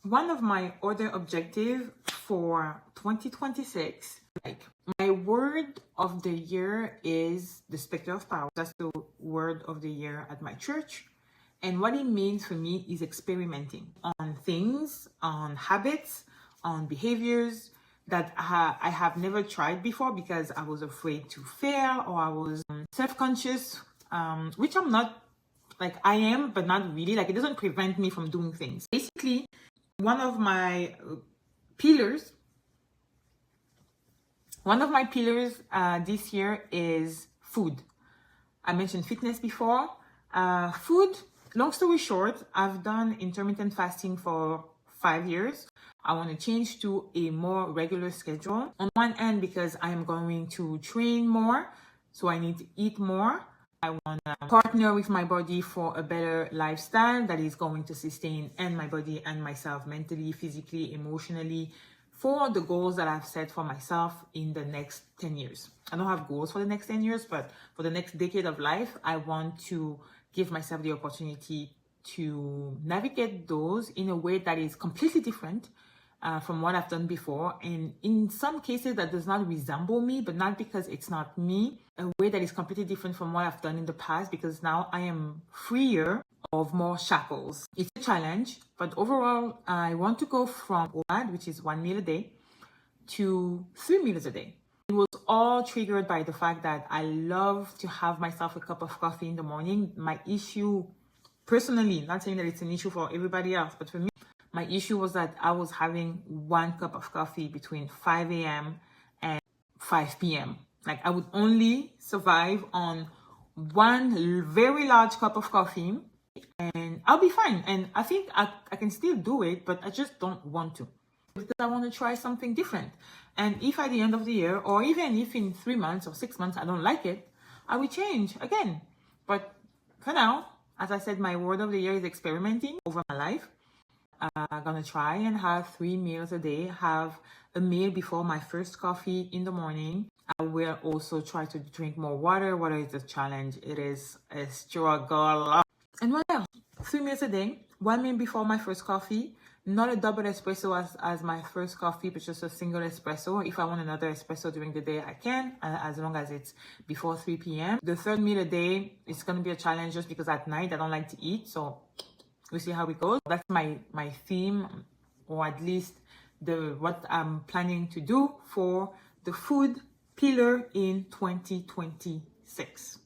One of my other objectives for 2026, like my word of the year is the specter of power. That's the word of the year at my church. And what it means for me is experimenting on things, on habits, on behaviors that I have never tried before because I was afraid to fail or I was self-conscious, which I'm not, like I am, but not really. Like it doesn't prevent me from doing things. Basically, one of my pillars this year is food. I mentioned fitness before. Food, long story short, I've done intermittent fasting for 5 years. I want to change to a more regular schedule. On one end, because I am going to train more, so I need to eat more. I want to partner with my body for a better lifestyle that is going to sustain and my body and myself mentally, physically, emotionally, for the goals that I've set for myself in the next 10 years. I don't have goals for the next 10 years, but for the next decade of life, I want to give myself the opportunity to navigate those in a way that is completely different from what I've done before. And in some cases that does not resemble me, but not because it's not me, a way that is completely different from what I've done in the past, because now I am freer of more shackles. It's a challenge, but overall, I want to go from OMAD, which is 1 meal a day, to 3 meals a day. It was all triggered by the fact that I love to have myself a cup of coffee in the morning. My issue, personally, not saying that it's an issue for everybody else, but for me, my issue was that I was having 1 cup of coffee between 5 a.m. and 5 p.m. Like I would only survive on 1 very large cup of coffee and I'll be fine. And I think I can still do it, but I just don't want to because I want to try something different. And if at the end of the year, or even if in 3 months or 6 months, I don't like it, I will change again. But for now, as I said, my word of the year is experimenting over my life. I'm gonna try and have 3 meals a day, have a meal before my first coffee in the morning. I will also try to drink more water. Water is a challenge. It is a struggle. And what else? 3 meals a day, 1 meal before my first coffee, not a double espresso as my first coffee, but just a single espresso. If I want another espresso during the day, I can, as long as it's before 3 p.m. The 3rd meal a day is going to be a challenge just because at night I don't like to eat. So we'll see how it goes. That's my theme, or at least what I'm planning to do for the food pillar in 2026.